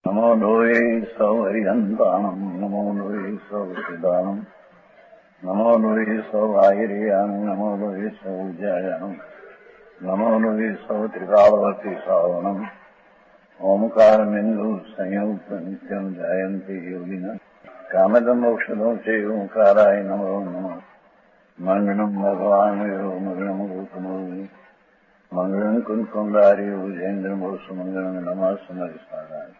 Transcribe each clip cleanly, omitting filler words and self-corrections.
नमो लोये सौहरिहन्ताणम् नमो लोये सौचिदानम् नमो लोये सौभागिर्याम् नमो लोये सौजायानम् नमो लोये सौत्रिकालवती सावनम् ओंकारमिन्दु संयुक्त नित्यम् जयन्ति योगिनः कामदमोक्षदो चैव ओंकाराय नमो नमः मङ्गलम् भगवान् मङ्गलम् गौतमोऽपि मङ्गलम् कुन्कुण्डारि भुजेन्द्रमोसुमङ्गलम् नमः समरिसाराय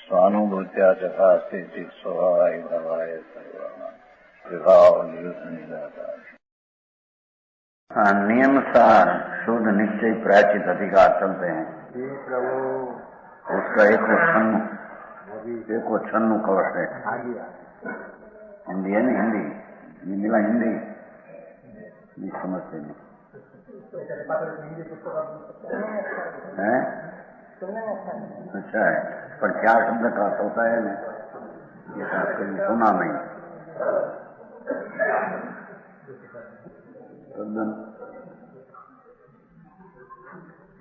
स्वानुभूत्या चकास्ते स्वभावाय भवाय सर्वभाव नियम सार शुद्ध निश्चय प्राचित अधिकार चलते हैं। उसका एक वो छन्नु कवच है। हिंदी है ना, हिंदी मिला हिंदी नहीं समझते नहीं है। अच्छा है, पर क्या शब्द का होता है ना, ये कभी सुना नहीं।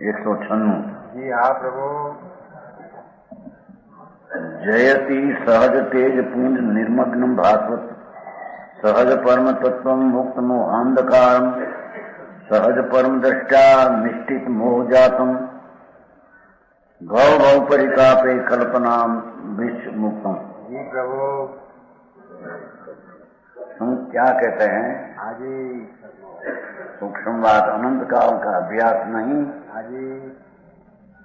196 जी हाँ प्रभु। जयति सहज तेज पुंज निर्मग्नम भास्वत सहज परम तत्व मुक्त मोहांधकारम सहज परम दृष्टा निष्ठित मोह जातम भव भव परितापे कल्पना विश्व मुक्तम। जी प्रभु। हम क्या कहते हैं? हाँ जी। सूक्ष्म बात अनंत काल का अभ्यास नहीं। हाँ जी।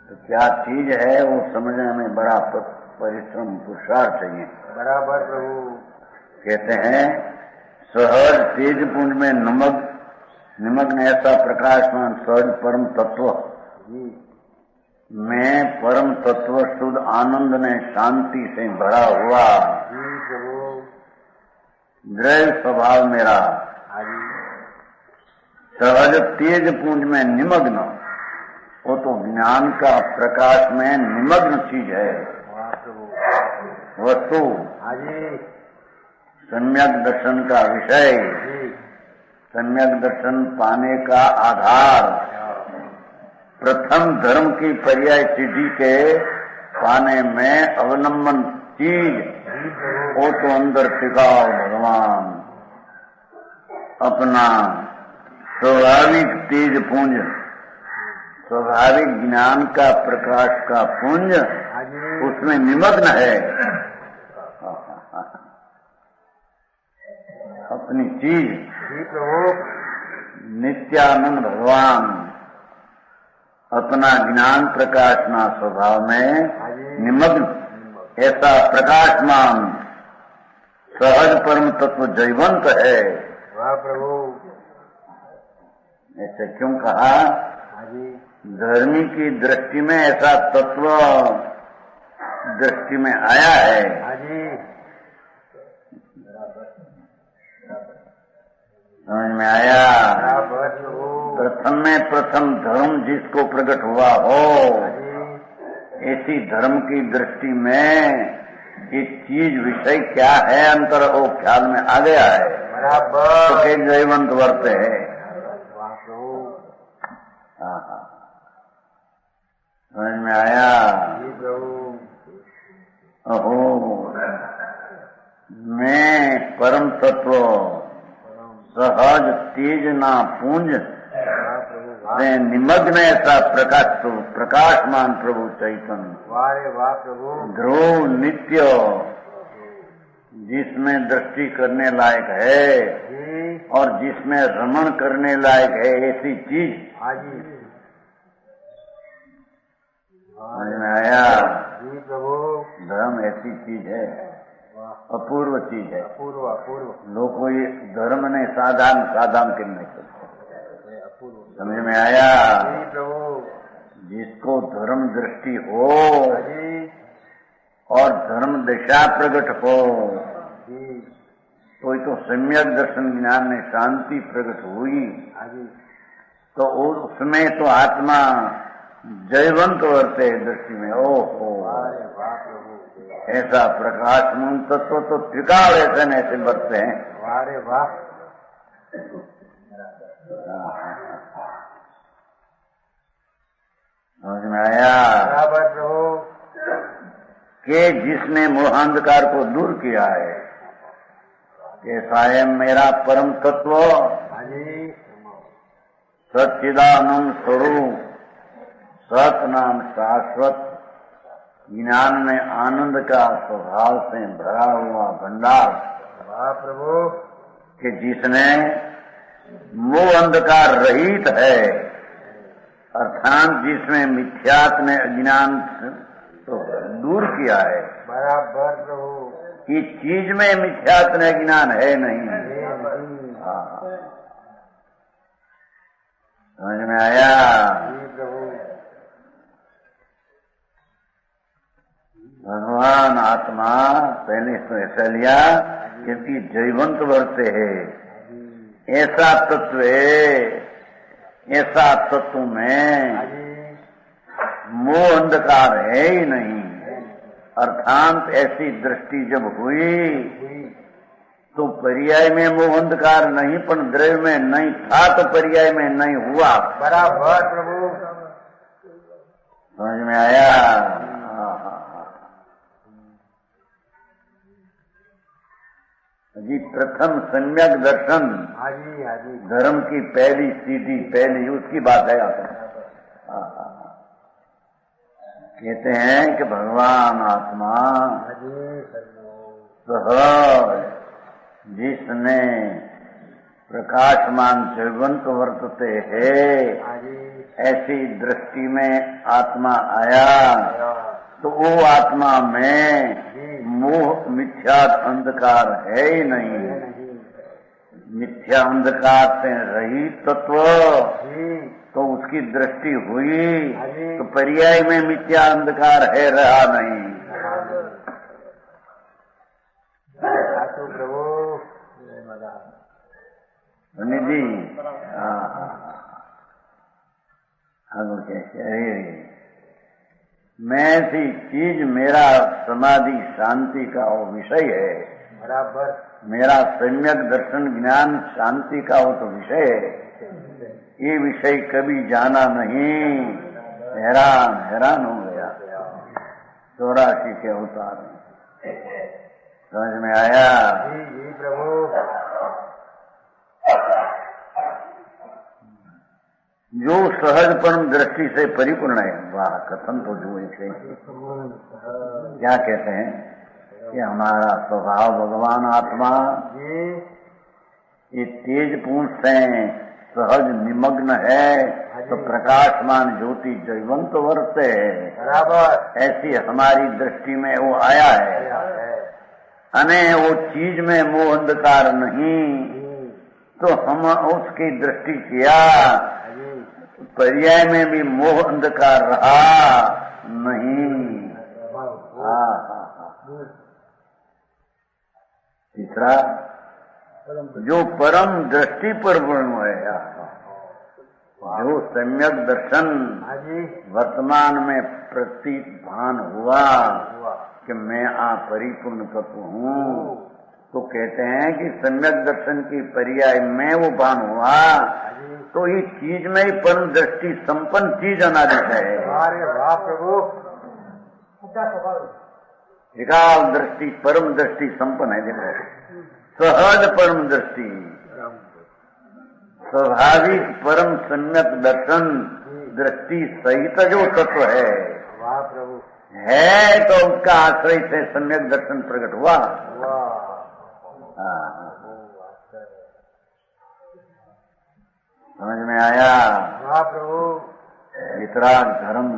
तो क्या चीज है वो समझने में बड़ा परिश्रम पुरुषार्थ चाहिए। बराबर प्रभु। कहते हैं सहज तेज पुंज में निमग्न ऐसा प्रकाशमान सहज परम तत्व जी में परम तत्व शुद्ध आनंद ने शांति से भरा हुआ जी प्रभु। दृढ़ स्वभाव मेरा हाँ जी। सहज तेज पुंज में निमग्न, वो तो ज्ञान का प्रकाश में निमग्न चीज है। वाह प्रभु। वस्तु हाँ जी। सम्यक दर्शन का विषय, जी सम्यक दर्शन पाने का आधार, प्रथम धर्म की पर्याय सिद्धि के पाने में अवलंबन चीज, वो तो अंदर टिकाओ भगवान अपना स्वाभाविक तेज पुंज, स्वाभाविक ज्ञान का प्रकाश का पुंज उसमें निमग्न है। अपनी चीज नित्यानंद भगवान अपना ज्ञान प्रकाशना स्वभाव में निमग्न, ऐसा प्रकाशमान सहज परम तत्व जयवंत है। वाह प्रभु। ऐसे क्यों कहा? धर्मी की दृष्टि में ऐसा तत्व दृष्टि में आया है। समझ में आया? प्रथम में प्रथम धर्म जिसको प्रकट हुआ हो, ऐसी धर्म की दृष्टि में ये चीज विषय क्या है अंतर वो ख्याल में आ गया है। तो के जयवंत वर्त है। समझ में आया? ओहो, मैं परम तत्व सहज तेज ना पुंज में निमग्न ऐसा प्रकाशमान प्रभु चैतन्य। वाह प्रभु। ध्रुव नित्य जिसमें दृष्टि करने लायक है और जिसमें रमण करने लायक है, ऐसी चीज। समझ में आया? जी प्रभु। धर्म ऐसी चीज है, अपूर्व चीज है। अपूर्व। लोग कोई धर्म ने साधारण के नहीं करते। समझ में आया? जी प्रभु। जिसको धर्म दृष्टि हो और धर्म दिशा प्रकट हो, तो सम्यक दर्शन ज्ञान में शांति प्रकट हुई, तो उसमें तो आत्मा जयवंत वर्ते दृष्टि में। ओहो, ऐसा प्रकाशमान तत्व तो त्रिकाल ऐसे बरते हैं। वाह। समझ में आया? बराबर प्रभु। कि जिसने मोहांधकार को दूर किया है, कि स्वयं मेरा परम तत्व सच्चिदानंद स्वरूप सत नाम शाश्वत ज्ञान में आनंद का स्वभाव से भरा हुआ भंडार, वाह प्रभु, कि जिसने मोह अंधकार रहित है, अर्थात जिसमें मिथ्यात्व ने अज्ञान तो दूर किया है। बराबर प्रभु, कि चीज में मिथ्यात्व ने अज्ञान है नहीं। समझ में आया? भगवान आत्मा पहले तो ऐसा लिया क्योंकि जैवंत वर्ते है, ऐसा तत्व है, ऐसा तत्व में मोह अंधकार है ही नहीं। अर्थात ऐसी दृष्टि जब हुई तो पर्याय में मोह अंधकार नहीं, पर द्रव्य में नहीं था तो पर्याय में नहीं हुआ। बराबर प्रभु, समझ में आया? जी प्रथम सम्यक दर्शन धर्म की पहली सीधी पहली उसकी बात है। कहते हैं कि भगवान आत्मा सहज जिसने प्रकाशमान जयवंत वर्तते है, ऐसी दृष्टि में आत्मा आया तो वो आत्मा में मोह मिथ्या अंधकार है ही नहीं। मिथ्या अंधकार से रहित तत्व तो उसकी दृष्टि हुई तो पर्याय में मिथ्या अंधकार है रहा नहीं। प्रभु जी कैसे मैं सी चीज मेरा समाधि शांति का वो विषय है। बराबर, मेरा सम्यक दर्शन ज्ञान शांति का वो तो विषय है। ये विषय कभी जाना नहीं, हैरान हो गया 84 के अवतार में। समझ में आया? जी प्रभु, जो सहज परम दृष्टि से परिपूर्ण है, वाह कथन तो जो एक क्या कहते हैं कि हमारा स्वभाव भगवान आत्मा ये तेज पूर्ण से सहज निमग्न है तो प्रकाशमान ज्योति जयवंत वर्ते है। बराबर, ऐसी हमारी दृष्टि में वो आया है। अने वो चीज में मोह अंधकार नहीं तो हम उसकी दृष्टि किया, पर्याय में भी मोह अंधकार रहा नहीं। तीसरा जो परम दृष्टि पर पूर्ण है, जो सम्यक दर्शन वर्तमान में प्रतीत भान हुआ कि मैं परिपूर्ण तत्व हूँ, तो कहते हैं कि सम्यक दर्शन की पर्याय में वो भान हुआ तो ये चीज में ही परम दृष्टि संपन्न चीज अनादित है। अरे वाह प्रभु, एकाल दृष्टि परम दृष्टि संपन्न है। देखो सहज परम दृष्टि, स्वाभाविक परम सम्यक दर्शन दृष्टि सहित जो तत्व है, वाह प्रभु, है तो उसका आश्रय से सम्यक दर्शन प्रकट हुआ। समझ में आया? वाह प्रभु, वितराग धर्म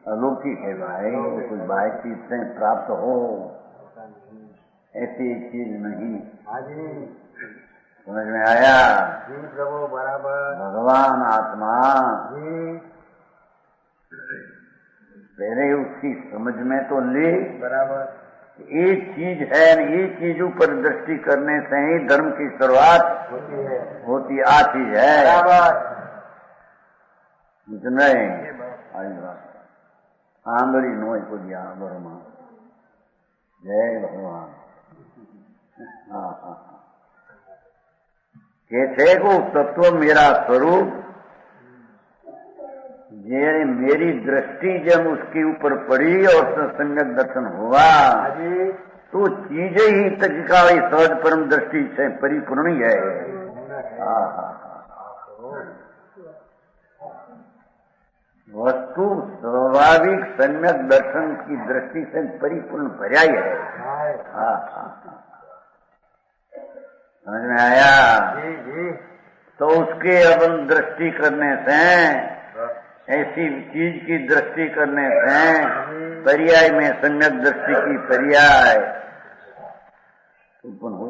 अलौकिक है भाई, कुछ बाह्य चीज से प्राप्त हो ऐसी चीज नहीं। समझ में आया? जी प्रभु, बराबर। भगवान आत्मा पहले उसकी समझ में तो ले, बराबर, एक चीज है, एक चीज ऊपर दृष्टि करने से ही धर्म की शुरुआत होती आ चीज है। बराबर, आंदरी नोई को दिया बर्मा। जय भगवान। कहते को तत्व मेरा स्वरूप ये मेरी दृष्टि जब उसके ऊपर पड़ी और सम्यक दर्शन हुआ हाजी तो चीजें ही तत्काल सहज परम दृष्टि से परिपूर्ण ही है। वस्तु स्वाभाविक सम्यक दर्शन की दृष्टि से परिपूर्ण भरा ही है। समझ में आया? जी जी तो उसके अपन दृष्टि करने से, ऐसी चीज की दृष्टि करने से पर्याय में सम्यक दृष्टि की पर्याय उत्पन्न हो।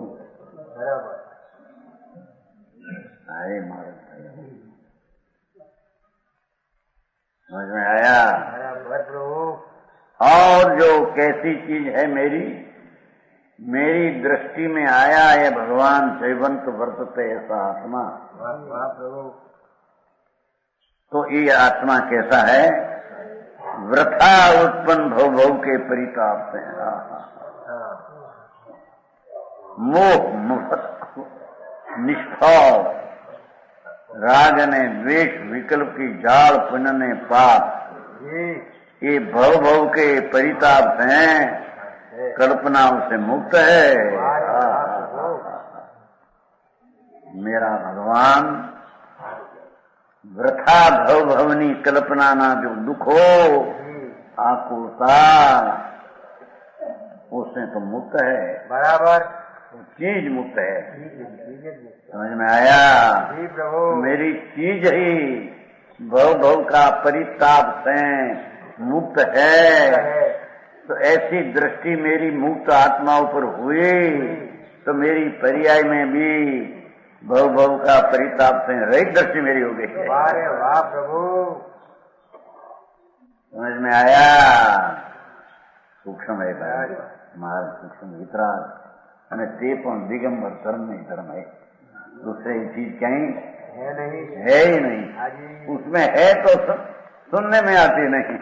बराबर आए मारे समझ में आया? बराबर प्रभु। और जो कैसी चीज है मेरी दृष्टि में आया है भगवान जयवंत वर्तते ऐसा आत्मा। वाह वाह प्रभु। तो ये आत्मा कैसा है? वृथा उत्पन्न भव भव के परिताप से मोह निष्भाव राग ने द्वेष विकल्प की जाल पुण्य पाप, ये भव भव के परिताप से कल्पनाओं से मुक्त है। मेरा भगवान वृथा भव भवनी कल्पना ना जो दुख हो आकुलता उससे तो मुक्त है। बराबर चीज मुक्त है। जी समझ में आया? प्रभु। मेरी चीज ही भव भव का परिताप से मुक्त है। तो ऐसी दृष्टि मेरी मुक्त आत्माओं पर हुई तो मेरी पर्याय में भी भव भव का परिताप से रहित दृष्टि मेरी हो गई। वाह प्रभु। समझ में आया? सूक्ष्म है महाराज, सूक्ष्म वितराग અને તે પણ દિગંબર ધર્મ नहीं धर्म है। दूसरी चीज कहीं है ही नहीं। उसमें है तो सुनने में आती नहीं।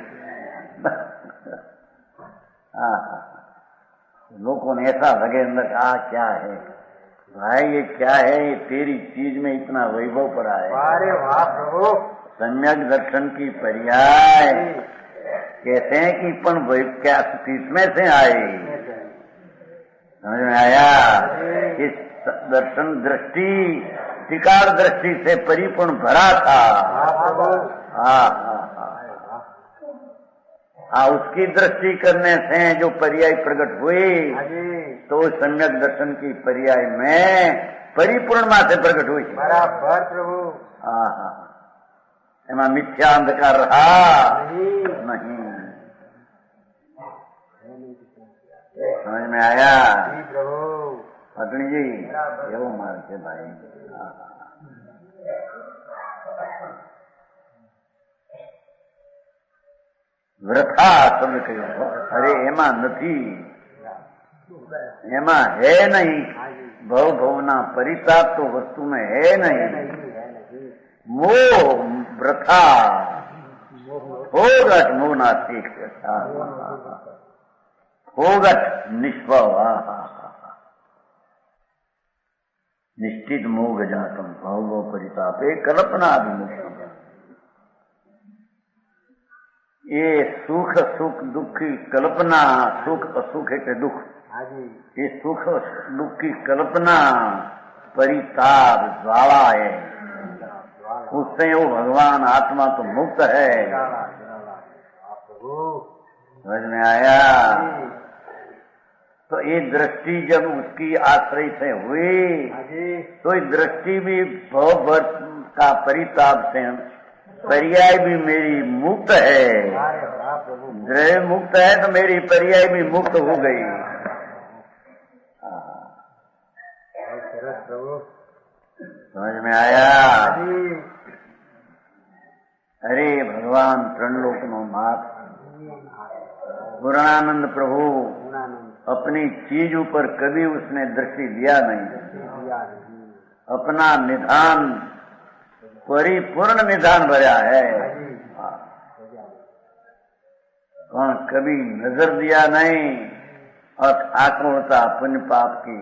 लोगों ने ऐसा लगे अंदर कहा क्या है भाई, ये क्या है? ये तेरी चीज में इतना वैभव पड़ा है। अरे वाह प्रभु। सम्यक दर्शन की पर्याय कहते हैं कि पण क्या किसमें से आए? समझ में आया? इस दर्शन दृष्टि त्रिकाल दृष्टि से परिपूर्ण भरा था। उसकी दृष्टि करने से जो पर्याय प्रकट हुई तो सम्यक दर्शन की पर्याय में परिपूर्ण मां से प्रकट हुई। बराबर प्रभु। एमा मिथ्या अंधकार रहा नहीं। समझ में आया? जी प्रभु। पत्नी जी एवं मार के भाई वृथा शब्द कहो। अरे एमा નથી, एमा है नहीं। भव भवना परिताप तो वस्तु में है नहीं। मोह वृथा होगट मोहना ठीक होगट निष्भव निश्चित मोह जातम भव परितापे कल्पना विमुक्तम। ये सुख सुख दुख की कल्पना, सुख असुख है दुख, ये सुख दुख की कल्पना परिताप ज्वाला है। उससे वो भगवान आत्मा तो मुक्त है। समझ में आया? तो ये दृष्टि जब उसकी आश्रय से हुई तो ये दृष्टि भी भव का परिताप से पर्याय भी मेरी मुक्त है। दृढ़ मुक्त है तो मेरी पर्याय भी मुक्त हो गई। समझ में आया? अरे भगवान त्रिलोक नो नाथ पूर्णानंद प्रभु अपनी चीज ऊपर कभी उसने दृष्टि दिया नहीं। अपना निधान परिपूर्ण निधान भरा है। कौन कभी नजर दिया नहीं और आत्मवता पुण्य पाप की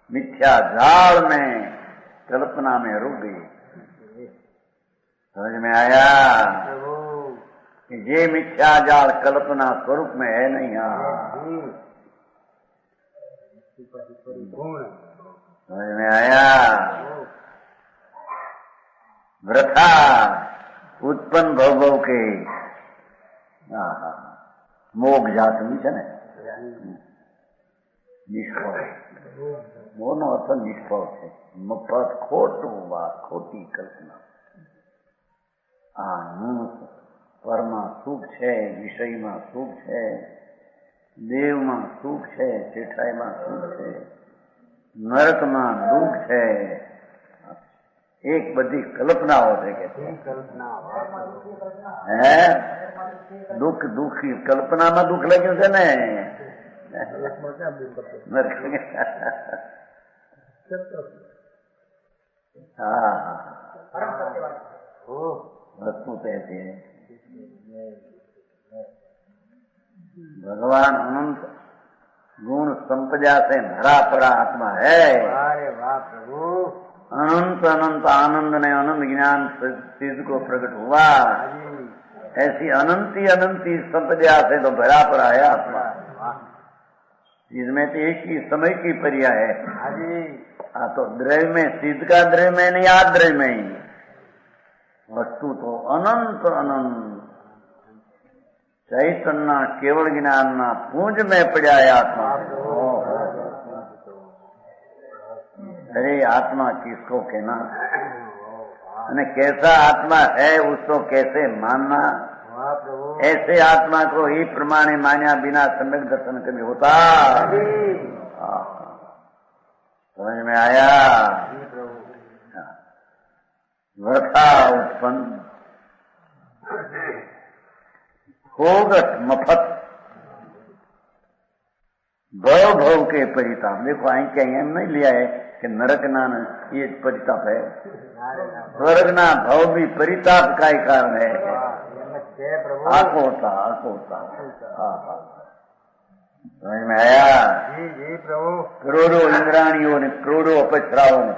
मिथ्या जाल में कल्पना में रुक गई। समझ में आया? ये मिथ्या जाल कल्पना स्वरूप में है नहीं। गुण समझ में आया? वृथा उत्पन्न भव भव के મોગ જાતની છે ને નિષ્ફળ, મોનો અર્થ નિષ્ફળ છે, મફત ખોટું વાત, ખોટી કલ્પના. હું પરમાં સુખ છે, વિષયમાં સુખ છે, દેવમાં સુખ છે, શેઠાઈમાં સુખ છે, નરકમાં દુઃખ છે, એક બધી કલ્પનાઓ છે કે હે દુઃખ દુઃખી કલ્પનામાં દુઃખ લાગ્યું છે ને. હા વસ્તુ તે છે भगवान अनंत गुण संपदा से भरा पड़ा आत्मा है. अरे वाह प्रभु. अनंत अनंत आनंद ने अनंत ज्ञान सिद्ध को प्रकट हुआ. ऐसी अनंती अनंती संपदा से तो भरा पड़ा है आत्मा. इसमें तो एक ही समय की पर्याय है. तो द्रव्य में सिद्ध का द्रव्य में नहीं, आ द्रव्य में ही. वस्तु तो अनंत अनंत चैतन्य केवल ज्ञान पूंज में पड़ा है आत्मा. अरे आत्मा किसको कहना, અને कैसा आत्मा है उसको कैसे मानना. ऐसे आत्मा को ही प्रमाणे मान्या बिना सम्यक दर्शन कभी होता. समझ में आया? वृथा उत्पन्न खोगट मफत भव भव के परिताप. देखो आई क्या नहीं लिया है कि नरक ना ये परिताप है, स्वर्ग ना भव भी परिताप का ही कारण है. आको होता समझ में आया? जी प्रभु. करोड़ों इंद्राणियों ने करोड़ों अपचराओं ने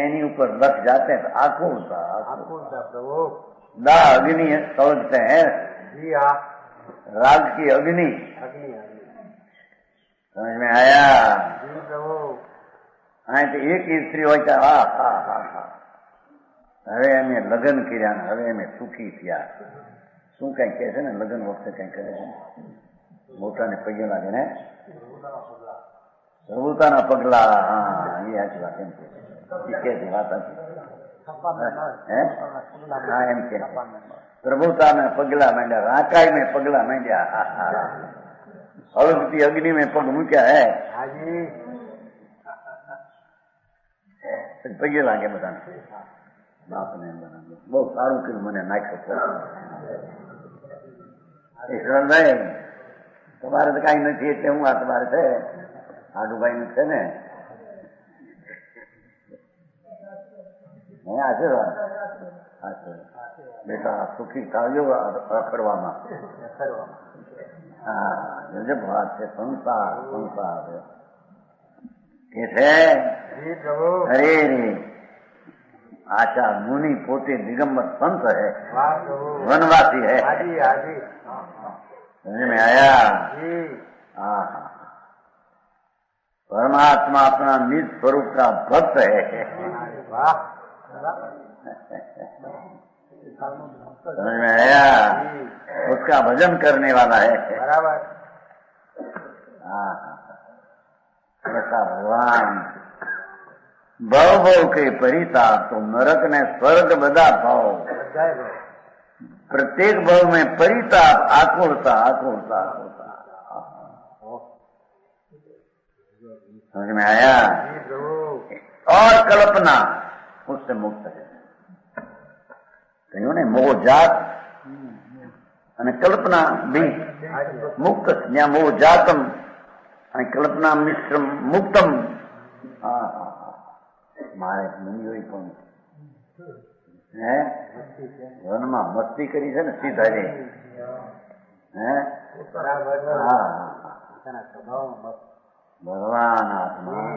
एनी ऊपर लग जाते हैं तो आको होता प्रभु. दा अग्नि समझते हैं. जी हाँ. राग की अग्नि. समझ में आया? जी प्रभु. हाँ तो एक स्त्री હોય તો હવે અમે લગ્ન કર્યા, હવે અમે સુખી થયા. શું કઈ કહે છે ને લગ્ન વખતે કઈ કરે છે, મોટાને પગે લાગે ને પ્રભુતાના પગલા. હા એ સાચી વાત. એમ કે છે વાત હા એમ કે પ્રભુતાના પગલા માંડ્યા, રાકાઈ में પગલા માંડ્યા. હળગતી અગ્નિ में પગ મૂક્યા હે. પગે લાગે બધાને. બાપને બહુ સારું કર્યું મને નાખ્યો. ઈશ્વરભાઈ તમારે તો કઈ નથી એટલે હું આ તમારે છે આડુભાઈ નું છે ને આશીર્વાદ. બેટા સુખી થાવજો રખડવામાં. હા ગજબ વાત છે. સંસાર સંસાર કે છે. અરે રે आशा मुनि पोते दिगंबर संत है, वनवासी है. समझ में आया? परमात्मा अपना निज स्वरूप का भक्त है. समझ में आया? उसका भजन करने वाला है. बराबर. ऐसा भगवान भव भव के परिताप. तो नरक ने स्वर्ग बदा भाव, प्रत्येक भव में परिताप, आकुलता आकुलता आकुलता. समझ में आया? और कल्पना उससे मुक्त है. कहो ने मोह जात અને કલ્પના બી મુક્ત. જ્યાં મોહ જાતમ અને કલ્પના મિશ્રમ મુક્તમ. મારે મુનિઓએ પણ હે વનમાં મસ્તી કરી છે ને સીધા રે. હે ભગવાન આત્મા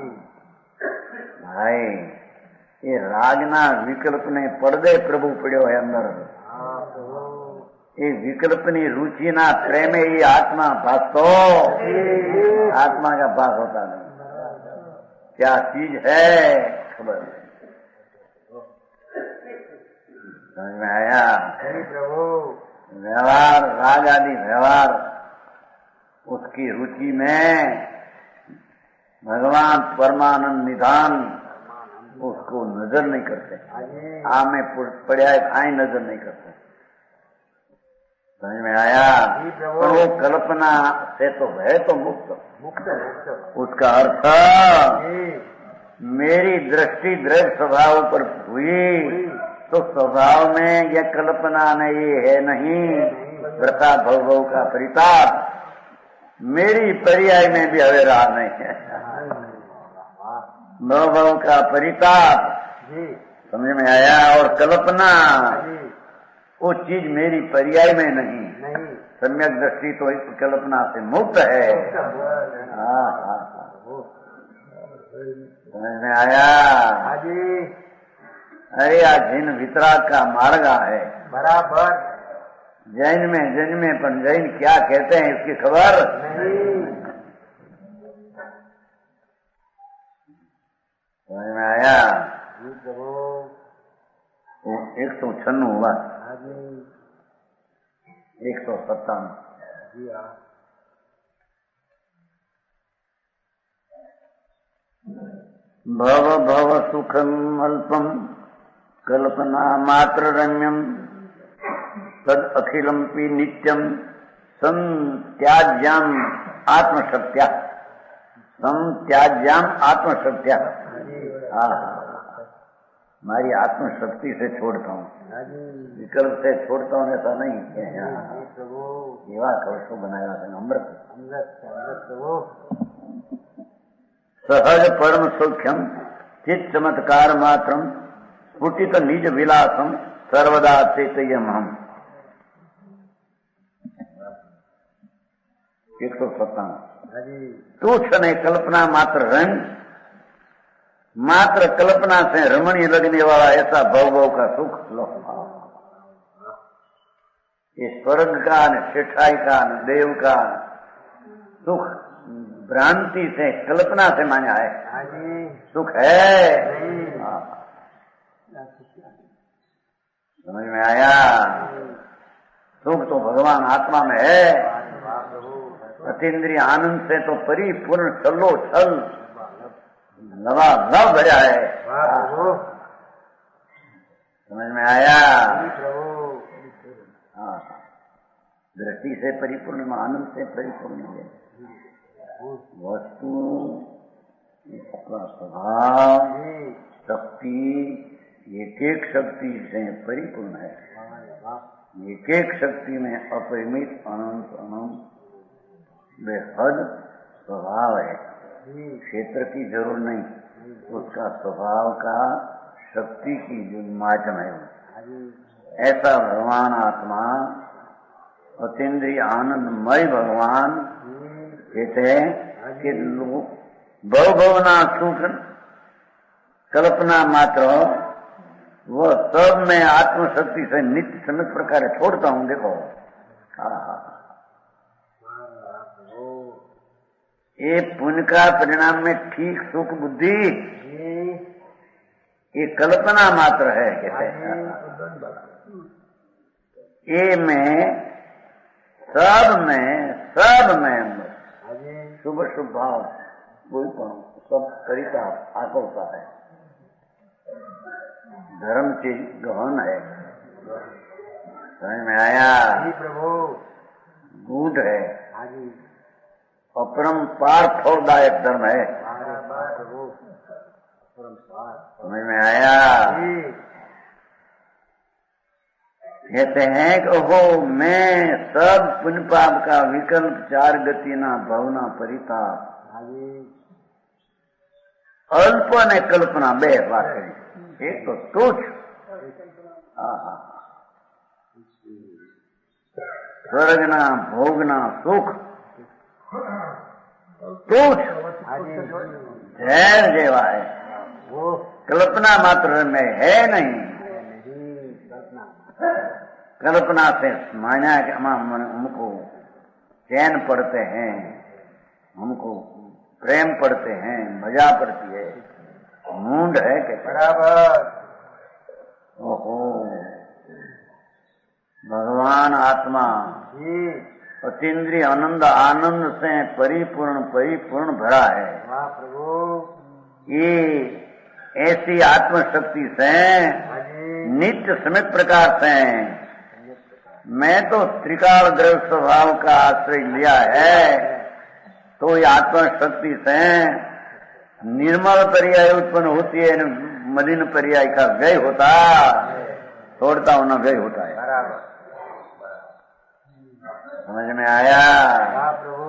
ભાઈ એ રાગના વિકલ્પ ને પડદે પ્રભુ પડ્યો હોય અંદર. हाँ प्रभु એ विकल्पनी रुचि ना प्रेम ये आत्मा भास तो आत्मा का भास होता नहीं। क्या चीज है खबर नहीं। समझ में आया? जी प्रभु व्यवहार राग आदि व्यवहार उसकी रुचि में भगवान परमानंद निधान उसको नजर नहीं करते। आ में पड़ा आई नजर नहीं करते। समझ में आया? पर वो कल्पना से तो है तो मुक्त मुक्त मुक्त उसका अर्थ मेरी दृष्टि द्रव्य स्वभाव पर हुई तो स्वभाव में यह कल्पना नहीं है नहीं व्रता भव का परिताप मेरी पर्याय में भी हवे रहा नहीं है। भव का परिताप समझ में आया? और कल्पना वो चीज मेरी पर्याय में नहीं सम्यक दृष्टि तो इस कल्पना से मुक्त है। हाँ हाँ समझ में आया? अरे आ जैन वितराग का मार्ग है बराबर। जैन में पर जैन क्या कहते हैं इसकी खबर समझ में आया? 196 हुआ 157 जी हाँ भव भव सुखम अल्पम कल्पना मात्र रम्यम तद अखिलम पी नित्यम संत्याज्याम आत्मशक्त्या संत्याज्याम आत्मशक्त्या। हमारी आत्मशक्ति से छोड़ता हूँ विकल्प से छोड़ता हूँ ऐसा नहीं है। सेवा कवशो बनाया अमृत सहज परम सौख्यम चित चमत्कार मात्रम स्फुटित निज विलासम सर्वदा चेतयम हम। 157 तुच्छ ने कल्पना मात्र रंग मात्र कल्पना से रमणीय लगने वाला ऐसा भव का सुख लो। ये स्वर्ग का न शिक्षाई का न देव का सुख भ्रांति से कल्पना से माना है सुख है। समझ में आया? सुख तो भगवान आत्मा में है। अतीन्द्रिय आनंद से तो परिपूर्ण छलो छल नवा लव भरा है। समझ में आया? हाँ दृष्टि से परिपूर्ण आनंद से परिपूर्ण है वस्तु इसका स्वभाव शक्ति एक एक शक्ति से परिपूर्ण है। एक एक शक्ति में अपरिमित अनंत अनंत बेहद स्वभाव है। क्षेत्र की जरूर नहीं उसका स्वभाव का शक्ति की जो माध्यम है ऐसा भगवान आत्मा अतीन्द्रिय आनंदमय भगवान कहते हैं कि भवना सुख कल्पना मात्र वह सब मैं आत्मशक्ति से नित्य समय प्रकार छोड़ता हूँ। देखो ये पुण्य का परिणाम में ठीक सुख बुद्धि ये कल्पना मात्र है कहते हैं। ये में सब में शुभ शुभ भाव कोई सब तरीका आकलता है। धर्म चीज गहन है। समझ में आया? प्रभु गूढ़ है अपरंपार फलदायक धर्म है। समझ में आया? कहते हैं कि ओहो मैं सब पुण्य पाप का विकल्प चार गति ना भवना परिताप अल्प ने कल्पना बे वाकई एक तो तुच्छ स्वर्गना भोगना सुख तुच्छ धैर्य जेवा है वो कल्पना मात्र में है नहीं। कल्पना से माना कि हमको चैन पड़ते हैं, हमको प्रेम पड़ते हैं, मजा पड़ती है, मूड है कि बराबर। ओहो, भगवान आत्मा जी अतीन्द्रिय आनंद आनंद से परिपूर्ण भरा है। वाह प्रभु। ये ऐसी आत्मशक्ति से हाँ जी। नित्य समित प्रकार से मैं तो त्रिकाल द्रव्य स्वभाव का आश्रय लिया है, तो ये आत्मशक्ति से निर्मल पर्याय उत्पन्न होती है, मलिन पर्याय का व्यय होता, छोड़ता होना व्यय होता है। बराबर। समझ में आया? वाह प्रभु।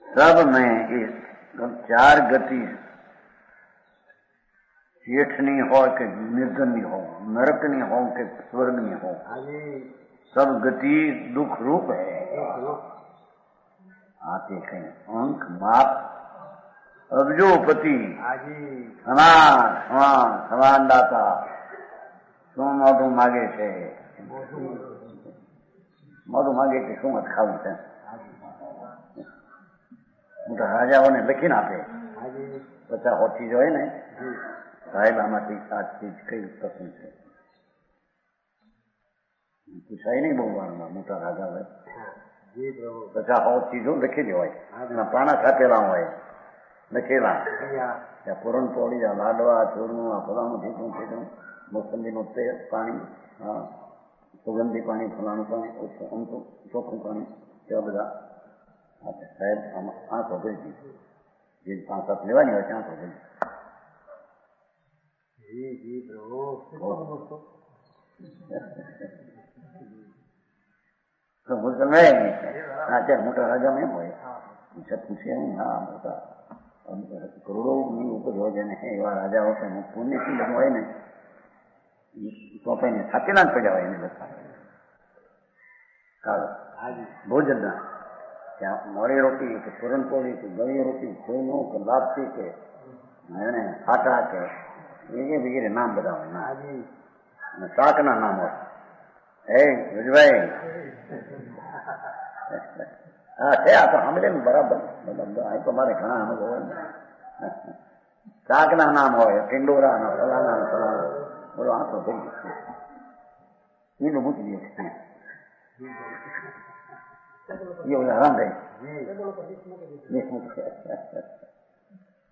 सब में इस चार गति जेठनी हो कि निर्जनी हो, नरकनी हो कि स्वर्गनी हो, हाँ जी। सब गति दुख रूप है। एक रूप। आते कहीं अंक माप अब्जोपति हाँ जी। समान दाता શું મોઢું માગે છે, મોઢું માગે છે શું ખાવું છે, મોટા રાજાઓને લખીને આપે, हाँ जी। બધા હોતી જ હોય ને, जी સાહેબ આમાંથી આ ચીજ કઈ પસંદ છે, પૂછાય નહીં બહુ વારમાં મોટા રાજા હોય, हाँ जी प्रभु। બધા હો ચીજો લખેલી હોય, हाँ जी। એના પાના છાપેલા હોય, લખેલા जी हाँ। ત્યાં પૂરણપોળી, આ લાડવા, ચૂરણું, આ ફલાણું ઠીકું ઠીકું, મોસંબીનું તેલ, પાણી, સુગંધી પાણી, ફલાણું પાણી, અમુક ચોખ્ખું પાણી, એવા બધા આપે. સાહેબ આમાં આંખો ભરી દીધી, જે 5-7 લેવાની હોય ત્યાં આંખો ભરી. जी जी प्रभु। તો મુસલમાન હા ચાલ મોટા રાજામાં એમ હોય, પૂછે નહીં, હા મોટા કરોડોની ઉપર હોય છે ને એવા રાજાઓ પુણ્યથી બધું હોય ને ચોપાઈને છાપેલા જ પડ્યા હોય એને બધા ભોજનના, ત્યાં મોડી રોટી કે પૂરણપોળી કે ગળી રોટી, કોઈનું કે લાપસી કે એને ફાટા કે વગેરે નામ બધા હોય, हाँ जी। અને શાકના નામ હોય. એ વિજભાઈ હા છે, આ તો સાંભળે ને બરાબર, આ તો મારે ઘણા અનુભવ હોય ને. શાકના નામ હોય, ટિંડોરાના, ફલાના ફલાના, બોલો આ તો થઈ ગયું, એનું મૂકી દે છે એ બધા હરામ થઈ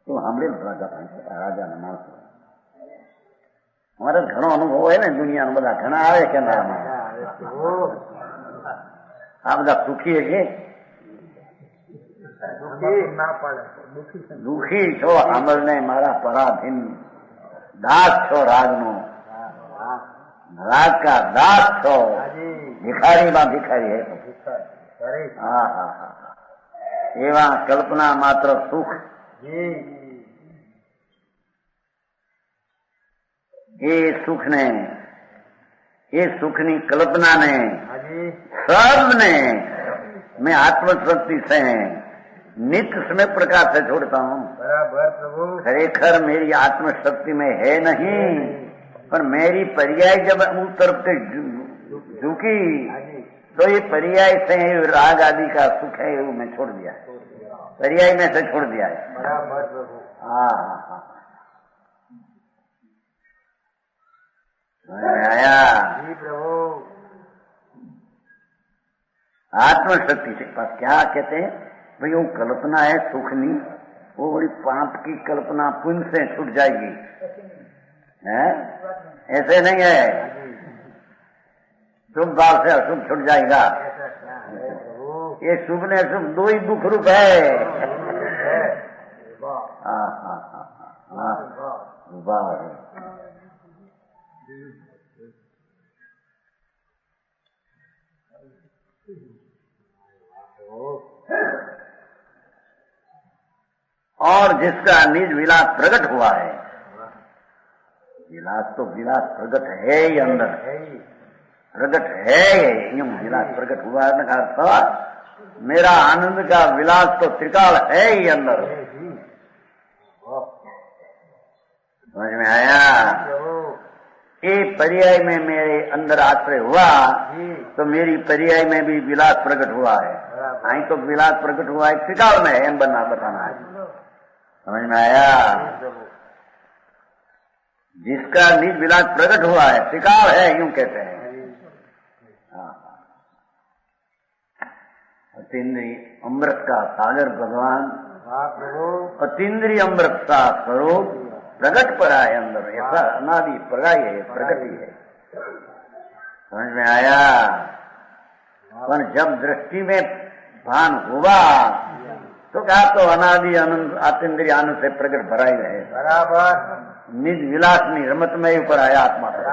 તું સાંભળે ને રાજાના માણસો. અમારે ઘણો અનુભવ હોય ને દુનિયાના, બધા ઘણા આવે કે ના, આ બધા સુખી છે, દુઃખી છો સાંભળને મારા પરાધીન દાસ છો, રાગનો રાગ કા દાસ છો, ભિખારી માં ભિખારી હે. હા હા હા, એવા કલ્પના માત્ર સુખ, એ સુખને, એ સુખની કલ્પનાને सबने मैं आत्मशक्ति से नित्य समय प्रकार से छोड़ता हूँ. बराबर प्रभु. खरेखर मेरी आत्मशक्ति में है नहीं, पर मेरी पर्याय जब उस तरफ से झुकी तो ये पर्याय से राग आदि का सुख है वो मैं छोड़ दिया है, पर्याय में से छोड़ दिया है. बराबर प्रभु. हाँ हाँ हाँ, आया जी प्रभु. आत्मशक्ति से पास क्या कहते हैं भाई, वो कल्पना है सुखनी, वो बड़ी पाप की कल्पना पुण्य से छूट जाएगी, है ऐसे नहीं है, शुभ भाव से अशुभ छूट जाएगा. ये शुभ ने शुभ दो ही दुख रूप है. हाँ हाँ हाँ हाँ, वाह है. और जिसका निज विलास प्रकट हुआ है, विलास तो विलास प्रकट है ही अंदर, प्रकट है यूं विलास प्रकट हुआ है का अर्थ, मेरा आनंद का विलास तो त्रिकाल है ही अंदर. समझ में आया? प्रभु ये पर्याय में मेरे अंदर आश्रय हुआ जी तो मेरी पर्याय में भी विलास प्रकट हुआ है। बराबर आई तो विलास प्रकट हुआ है त्रिकाल में है, बनना बताना है। समझ में आया? प्रभु जिसका निज विलास प्रकट हुआ है त्रिकाल है, यूं कहते हैं। अतीन्द्रिय अमृत का सागर भगवान, वाह प्रभु अतीन्द्रिय अमृत का स्वरूप प्रकट पड़ा है अंदर। ऐसा अनादि प्रलय है, प्रगति है। समझ में आया? पर जब दृष्टि में भान हुआ तो क्या तो अनादि आनंद अतीन्द्रिय आनंद से प्रकट भरा ही रहे। बराबर निज विलास में रमतमय ऊपर आया आत्मा पर।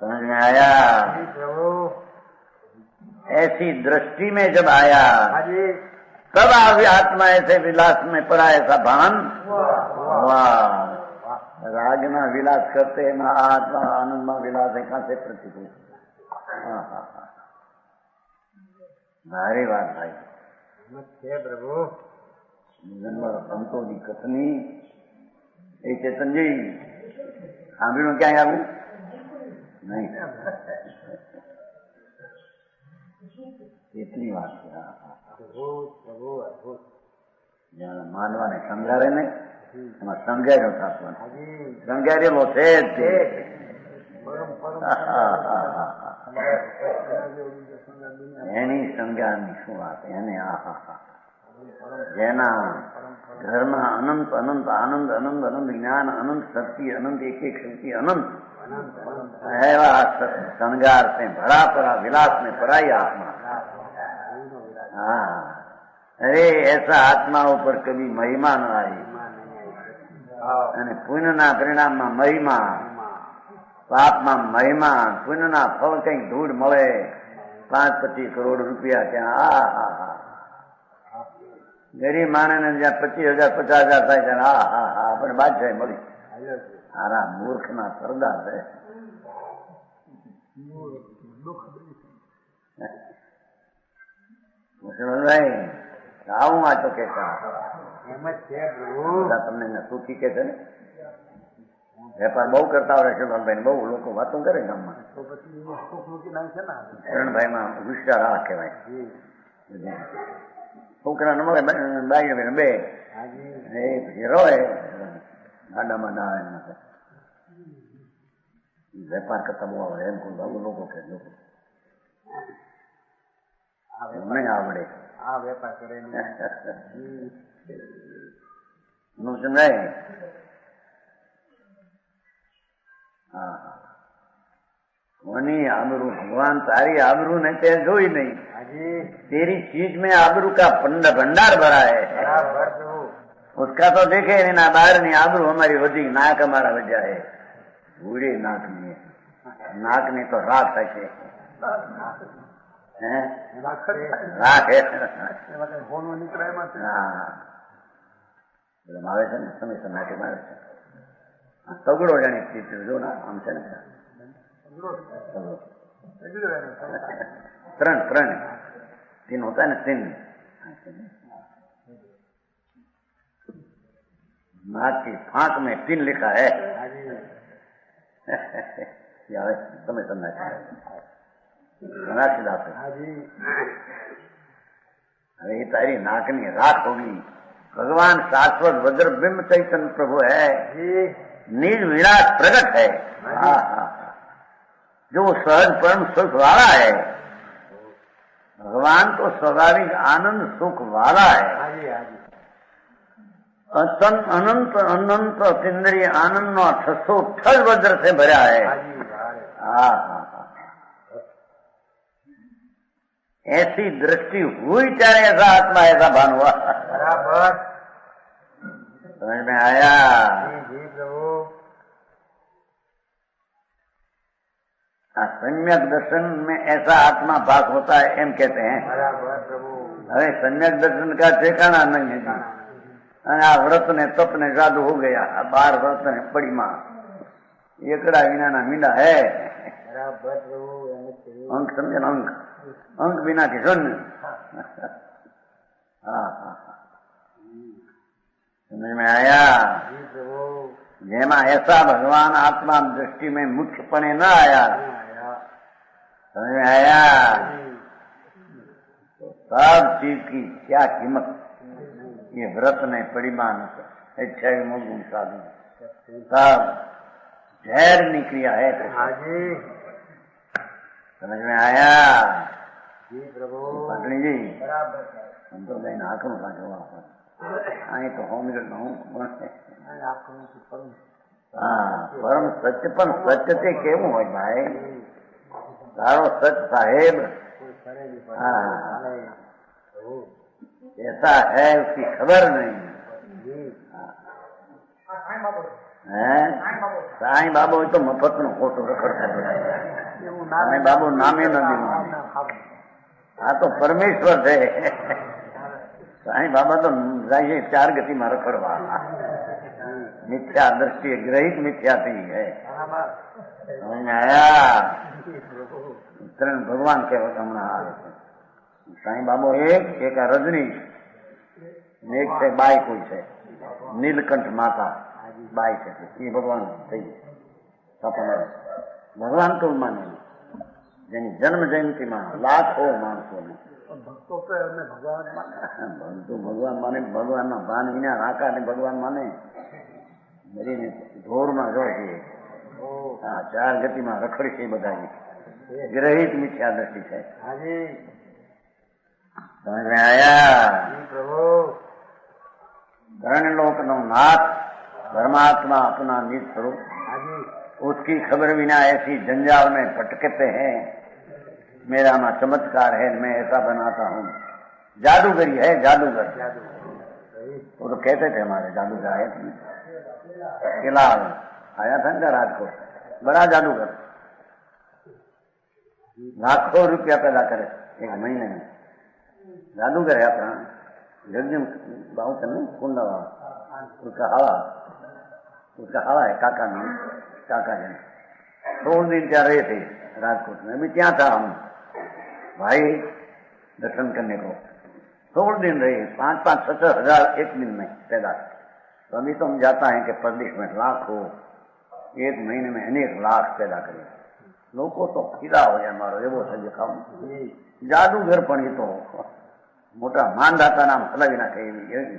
समझ में आया? जी प्रभु ऐसी दृष्टि में जब आया हाजी तब अभी आत्मा ऐसे विलास में पड़ा, ऐसा भान हुआ। रागना विलास करते ना आत्मा आनंद में विलास है, कहां से प्रतिकूल। भारी बात भाई। है प्रभु संतो की कथनी ए चेतन जी सांभी में क्या आऊ नहीं એટલી વાત છે। અદ્ભુત પ્રભુ અદ્ભુત જ્યાં માનવાને સમજાવે ને એમાં સમજાયેલો થતો હાજી સમજાયેલો છે જ તે। પરમ પરમ એની સમજાવવાની શું વાત એને જેના ઘરમાં અનંત અનંત આનંદ અનંત અનંત જ્ઞાન અનંત શક્તિ અનંત એક એક શક્તિ અનંત એવા શણગાર से भरा पड़ा विलास में पराई आत्मा। हाँ अरे ऐसा आत्मा ऊपर कभी महिमा न आई અને પુણ્યના પરિણામમાં મહિમા, પાપમાં મહિમા, પુણ્યના ફળ કઈક ધૂળ મળે 5-25 કરોડ રૂપિયા ત્યાં ગરીબ માણસને જ્યાં 25,000 50,000 થાય ત્યાં આપણે બાદશાહી મળી। હારા મૂર્ખના સરદાર છે। મુસલમાનભાઈ આવું આ તો કહેતા એમ જ છે પ્રભુ તમને સુખી કે છે ને વેપાર બહુ કરતા હોય શિવલાલભાઈ બહુ લોકો વાતો કરે ગામમાં। તો પછી સુખ મૂકી નામ છે ને શરણભાઈમાં હોશિયાર આ કહેવાય। છોકરા ન મળે બાઈ બે હાજી એ પછી રોય ગાડામાં ના આવે વેપાર કરતા બહુ આવડે એમ કોઈ બહુ લોકો કે લોકો નહીં આવડે આ વેપાર કરે સમજાય। હા કોની આબરૂ ભગવાન તારી આબરૂ ને તે જોઈ નહીં। હાજી तेरी चीज में आबरू का भंडार भरा है। બરાબર પ્રભુ उसका तो देखे नहीं ना बाहर नहीं आबरू हमारी वधी नाक हमारा वजह है बूढ़े नाक नहीं नाक नहीं तो राख है राख है ફોનમાં નીકળે એમાં हाँ આવે છે ને સમય નાકે મારે છે તગડો જાણી ચીજ જો ના આમ છે ને ત્રણ ત્રણ तीन होता है ना तीन नाक की फांक में तीन लिखा है। समय समझना चाहिए अरे ये तारी नाकनी राख होगी। भगवान शाश्वत वज्र बिंब चैतन्य प्रभु है, निज विलास प्रकट है। जो सहज परम सुख वाला है, भगवान तो स्वाभाविक आनंद सुख वाला है। अनंत अनंत अतीन्द्रिय आनंद नो 668 वज्र से भरा है। ऐसी दृष्टि हुई चाहे ऐसा आत्मा ऐसा भान हुआ। बराबर समझ में आया? जी प्रभु सम्यक दर्शन में ऐसा आत्मा भास होता है एम कहते हैं। बराबर प्रभु હવે सम्यक दर्शन का ठिकाना नहीं है जी। અને આ વ્રત ને તપ ને જાદુ हो गया। 12 व्रत ने पड़ी मां एकड़ा विना ना मींडा है। बराबर प्रभु अंक समझे ना अंक अंक बिना की शून्य। हाँ हाँ समझ में आया? जी प्रभु। જેમાં ऐसा भगवान आत्मा दृष्टि में मुख्यपणे न आया, समझ में आया? तो सब चीज की क्या कीमत ये व्रत ने परिमाण इच्छा गुण साधन सब जहर निक्रिया है। हाँ जी। समझ में आया? जी प्रभु। पत्नी जी बराबर हम तो गए नाकरों का जवाब आई तो होम हाँ परम सत्य पर सत्य से केवं हो भाई तारो सच साहेब हाँ ऐसा है उसकी खबर नहीं है। साईं बाबू तो मफत नो खोटो रखड़ साईं बाबू नामे न दी आ तो परमेश्वर थे। साईं बाबा तो जाइए 4 गति में रखड़वा मिथ्या दृष्टि ग्रहित मिथ्या थी है। समझ में आया? तरण भगवान के हमણાં આવે છે સાईं बाबू एक रजनी एक છે બાઈ કોઈ છે નીલકંઠ માતા બાઈ છે એ ભગવાન થઈ સપના ભગવાન તો માને જેની જન્મ જયંતિ માં લાખો માણસો ને ભક્તો તો એમને ભગવાન માને ભક્તો ભગવાન માને ભગવાન ના ભાન વિના રાકા ને ભગવાન માને મરીને ઢોર માં જોઈએ હા 4 ગતિ માં રખડી છે બધા ग्रहित मिथ्या दृष्टि है। हाँ जी। समझ में आया? जी प्रभु। धरण लोक नो नाथ परमात्मा अपना निज स्वरूप हाँ जी। उसकी खबर बिना ऐसी जंजाल में भटकते हैं। मेरा मां चमत्कार है मैं ऐसा बनाता हूँ। जादूगरी है जादूगर। वो तो कहते थे हमारे जादूगर आए थे किला आया था ना राजकोट बड़ा जादूगर लाखों रुपया पैदा करे 1 महीने में जादूगर है अपना यज्ञ बहुत नहीं कुंड उसका हवा है काका जी 16 दिन क्या रहे थे राजकोट में। अभी क्या था हम भाई दर्शन करने को 16 दिन रहे 5-5, 6 हजार 1 दिन में पैदा। तो अभी तो हम जाता है कि प्रदेश में लाखों 1 महीने में अनेक लाख पैदा करें लोग तो खीरा हो जाए मारो एवो છે દેખાવ જાદूगर પણ એ તો મોટા માનદાતા નામ હલાવી નાખે એવી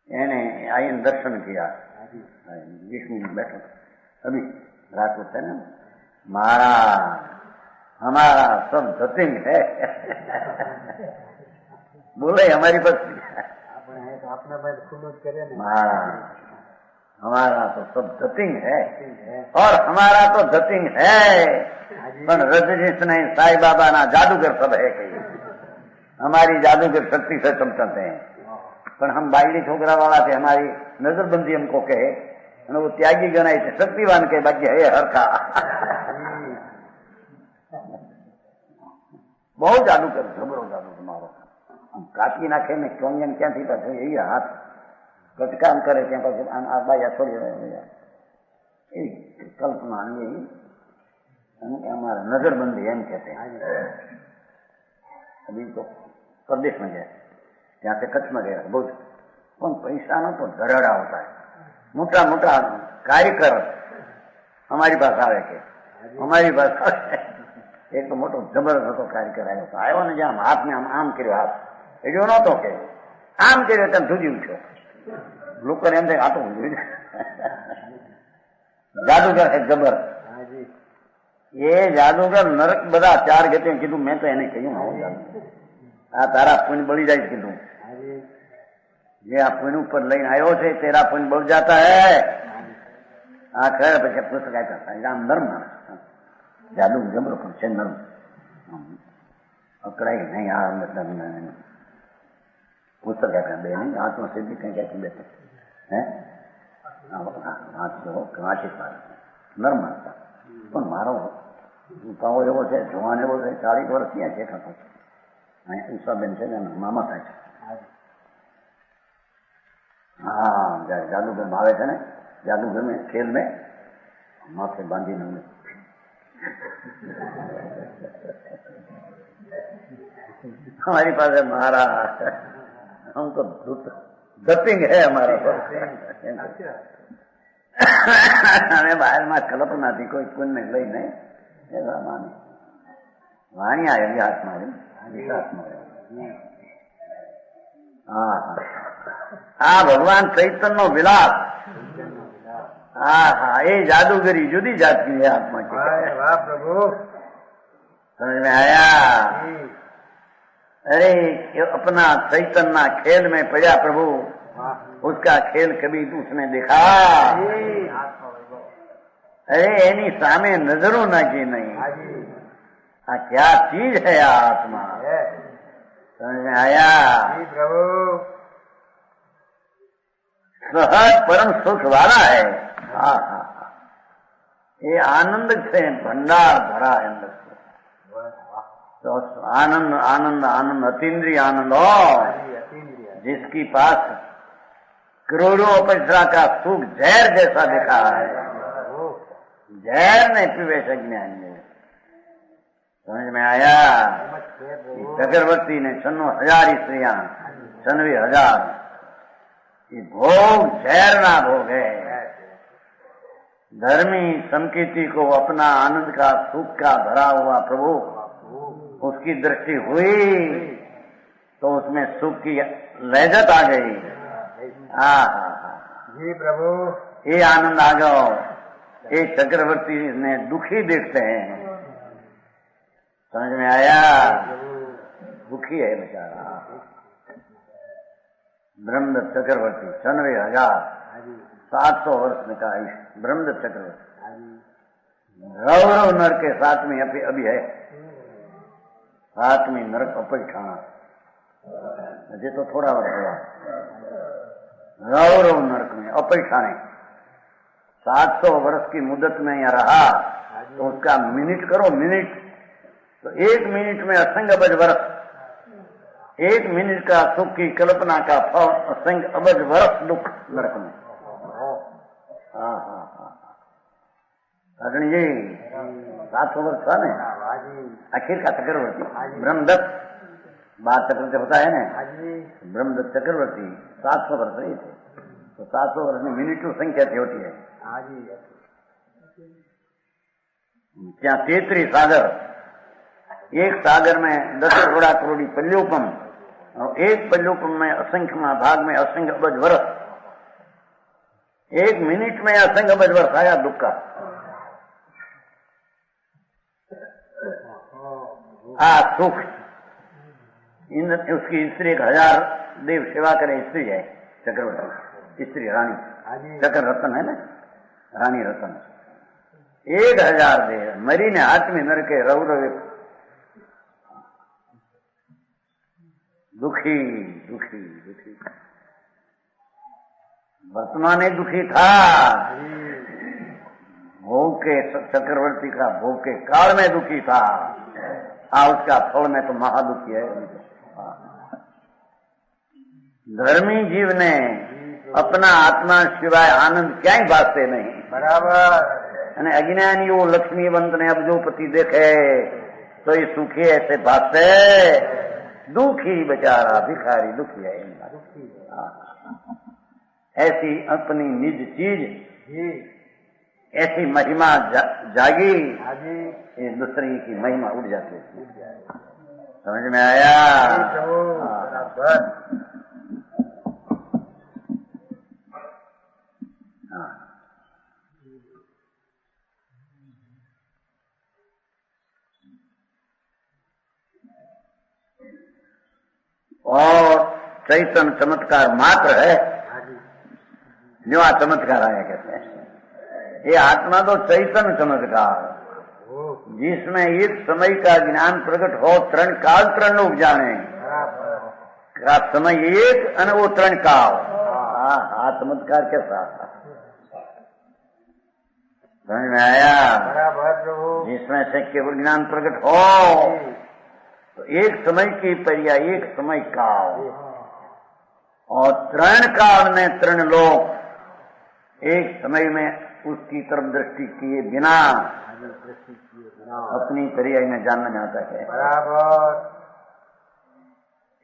એને આઈને દર્શન किया विष्णु जी बैठो अभी रात को है ना हमारा सब धतिंग है बोले हमारी बस अपना भाई खुद करे हमारा तो सब धतिंग है और हमारा तो धतिंग है पर रजनीश नहीं साईं बाबा ना जादूगर सब है कही हमारी जादूगर शक्ति से चमचते हैं पर हम बाइली छोकरा वाला थे हमारी नजरबंदी हमको कहे वो त्यागी गणाई थे शक्तिवान के भाग्य है हरखा बहुत जादूगर जबरो जादू तुम्हारो काटी नाखे में क्यों क्या थी तो यही हाथ कटकाम करे ત્યાં પછી આ બાયા છોડી એ કલ્પના यही हमारा नजरबंदी एम कहते हैं। अभी तो प्रदेश में गया ત્યાં से कच्छ में गया बहुत पैसा न तो धराड़ा होता है मोटा मोटा कार्यकर हमारी पास आवे के हमारी पास एक तो मोटो जबरदस्त હતો कार्यकर આવ્યો ને જ્યાં હાથ ને આમ કર્યો હાથ એ જો નતો કે આમ કર્યો તેમ ધૂજી ઉઠ્યો लोग एम थे आतो जादूगर है जबर ये जादूगर नरक बदा 4 गति कीधु मैं तो एने कहूं आ तारा पुण्य बड़ी जाए कीधु ये आ पुण्य ऊपर लઈને आयो छे तेरा पुण्य बढ़ जाता है आ खैर પછી पुस्तक कहता है राम नर्म जादू जबर पर છે नर्म अकड़ाई नहीं आ मतलब पुस्तक कहते हैं नहीं आत्मा सिद्धि कहीं कहते बैठे हैं हाथ जो कांची पार नर्म आता પણ મારો ઉપાવો એવો છે જવાન એવો છે 40 વર્ષ થયા છે કાકો ઉષાબેન છે ને મામા થાય છે हाँ जादूगर में आवे थे ना जादूगर में खेल में माथे बांधी ने हमारी पास महाराज हम तो दपिंग है हमारा અમે બહારમાં કલ્પનાથી કોઈ કુનને લઈ નહીં માની વાણી આવેલી હાથમાં હા આ ભગવાન ચૈતન્ય વિલાસ હા હા એ જાદूगरी जुदी जाती है आत्मा की वाह प्रभु समझ में आया अरे अपना चैतन्य खेल में पड़ा प्रभु उसका खेल कभी उसने देखा अरे एनी सामे नजरों नाखी नहीं हाँ क्या चीज है आ आत्मा समझ में आया प्रभु सहज परम सुख वाला है हाँ हाँ ये आनंद से भंडार भरा है अंदर से तो आनंद आनंद आनंद अतीन्द्रिय आनंद हो जिसकी पास करोड़ों अपेक्षा का सुख जहर जैसा दिखा है जहर ने पीवे से ज्ञान में समझ में आया चक्रवर्ती ने 96,000 स्त्रियां 96,000 भोग जहर ना भोग है धर्मी संकीर्ति को अपना आनंद का सुख का भरा हुआ प्रभु उसकी दृष्टि हुई तो उसमें सुख की लहजत आ गई जी प्रभु ये आनंद आ गया एक चक्रवर्ती ने दुखी देखते हैं समझ में आया दुखी है बेचारा ब्रह्मदत्त चक्रवर्ती 96,700 वर्ष में का ब्रह्मदत्त चक्रवर्ती रौरव नर के 7वीं अभी है 7वीं नरक अपरिठाना अजय तो थोड़ा वर्ष हुआ रौरव नरक में अपरिठाने 700 वर्ष की मुद्दत में यहाँ रहा तो उसका मिनट करो मिनट तो 1 मिनट में असंख्य अबज वर्ष 1 मिनट का सुख की कल्पना का फल असंख्य अबज वर्ष दुख नरक में हाँ हाँ हाँ अग्नि जी 700 वर्ष था ना आखिर का चक्रवर्ती ब्रह्मदत्त बात चक्रवर्ती होता है ना ब्रह्मदत्त चक्रवर्ती 700 वर्ष रही थे तो 700 वर्ष में मिनटों संख्या होती है क्या 33 सागर एक सागर में 10 करोड़ करोड़ी पल्योपम और एक पल्योपम में असंख्य भाग में असंख्य अबज वर्ष 1 मिनट में असंख्य अबज वर्ष आया दुख का सुख उसकी स्त्री 1000 देव सेवा करे स्त्री है चक्रवर्ती स्त्री रानी चक्र रतन है ना रानी रतन 1000 देव मरी ने हाथ में नर के रौरव दुखी दुखी दुखी वर्तमान ही दुखी था भोग के चक्रवर्ती का भोग के काल में दुखी था उसका फल में तो महादुखी है धर्मी जीव ने अपना आत्मा सिवाय आनंद क्या ही बाते नहीं बराबर अज्ञानियों लक्ष्मीवंत ने अब्जोपति देखे तो ये सुखी ऐसे भाषे दुखी बेचारा भिखारी दुखी है ऐसी अपनी निज चीज ऐसी महिमा जागी इस दूसरे की महिमा उड़ जाती है समझ में आया और चैतन्य चमत्कार मात्र है जो आ चमत्कार आया कहते हैं ये आत्मा तो चैतन्य चमत्कार जिसमें एक समय का ज्ञान प्रकट हो तरण काल तरण लोग जाने का समय एक और वो तरण काल चमत्कार के साथ समझ में आया जिसमें से केवल ज्ञान प्रकट हो तो एक समय की परिया एक समय काल और तरण काल में तरण लोग एक समय में उसकी तरफ दृष्टि किए बिना अपनी परियाई में जानना चाहता है बराबर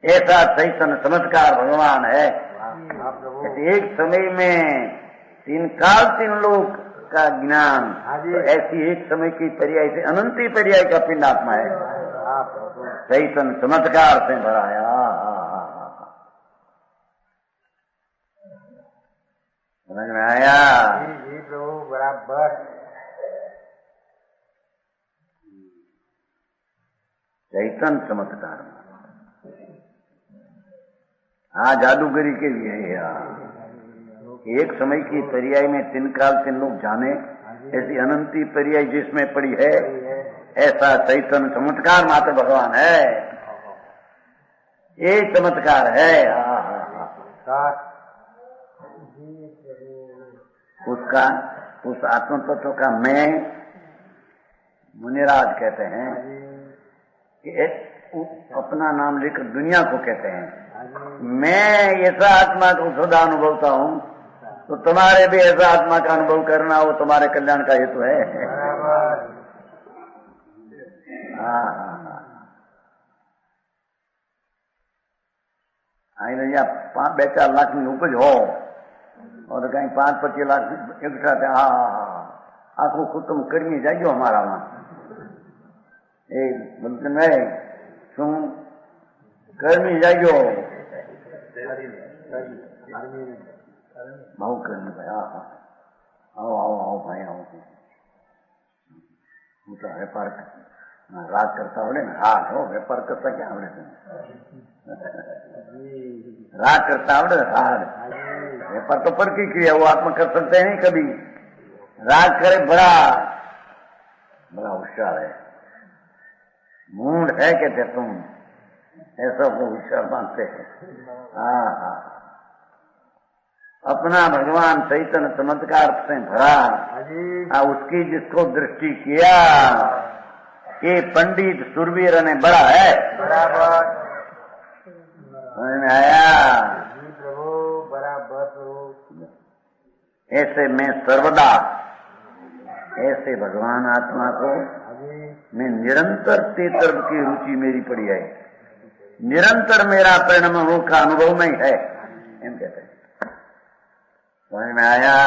ऐसा चैतन्य चमत्कार भगवान है। हाँ प्रभु। एक समय में 3 काल 3 लोक का ज्ञान, तो ऐसी एक समय की पर्याय से अनंती पर्याय का पिंड आत्मा है। हाँ प्रभु। चैतन्य चमत्कार से भराया। समझ में आया? जी प्रभु बराबर। चैतन्य चमत्कार। हाँ, जादूगरी के लिए है यार। एक समय की पर्याय में 3 काल 3 लोग जाने, ऐसी अनंती पर्याय जिसमें पड़ी है, ऐसा चैतन्य चमत्कार मात्र भगवान है। ये चमत्कार है। उसका, उस आत्म तत्व का मैं मुनिराज कहते हैं कि अपना नाम लेकर दुनिया को कहते हैं। मैं ऐसा आत्मा को सदा अनुभवता हूं, तो तुम्हारे भी ऐसा आत्मा का अनुभव करना वो तुम्हारे कल्याण का हेतु है। भैया 5-4 लाख ની ઉપજ हो और कहीं 5-25 लाख એકઠા થાય, આખું કુટુંબ કરમી જાગ્યો અમારામાં। એ બોલતું નહીં શું કરમી જાગ્યો બહુ કરમી ભાઈ। आओ आओ आओ भाई आओ। હું તો વેપાર રાગ કરતા આવડે ને? હા જો વેપાર કરતા ક્યાં આવડે છે? राग करता आवड़े? राग व्यापार तो पर की क्रिया, वो आत्मा कर सकते हैं नहीं कभी। राग करे बड़ा होशियार है, मूड है कहते तुम, ऐसा वो होशियार मानते हैं। हाँ, अपना भगवान चैतन्य चमत्कार से भरा, उसकी जिसको दृष्टि किया, ये पंडित सुरवीर ने बड़ा है। बराबर समझ में आया? जी प्रभु बराबर प्रभु। ऐसे मैं सर्वदा, ऐसे भगवान आत्मा को मैं निरंतर ते तरफ की रुचि मेरी पड़ी है, निरंतर मेरा परिणाम का अनुभव में है, एम कहते हैं। समझ में आया?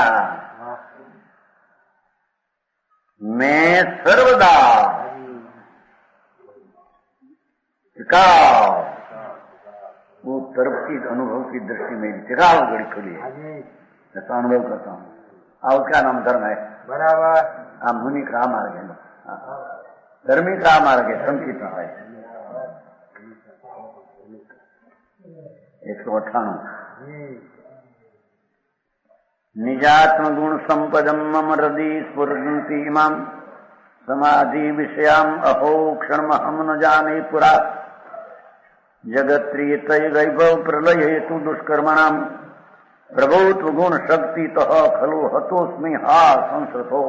मैं सर्वदा टिकाव, वो तरफ की अनुभव की दृष्टि में टिकाव घड़ी खुली है, ऐसा अनुभव करता हूँ। और क्या नाम धर्म है? बराबर। आप मुनि का मार्ग है, धर्मी का मार्ग है, संकित है। 198 निजात्म गुण संपदम मम हृदि स्फुरन्ति इमाम समाधि विषयाम अहो क्षणमहम न जाने पुरा जगत्रियतय वैभव प्रलय हेतु दुष्कर्मणाम प्रभुत्व गुण शक्ति तह खलु हतोस्मि हा संस्कृतो।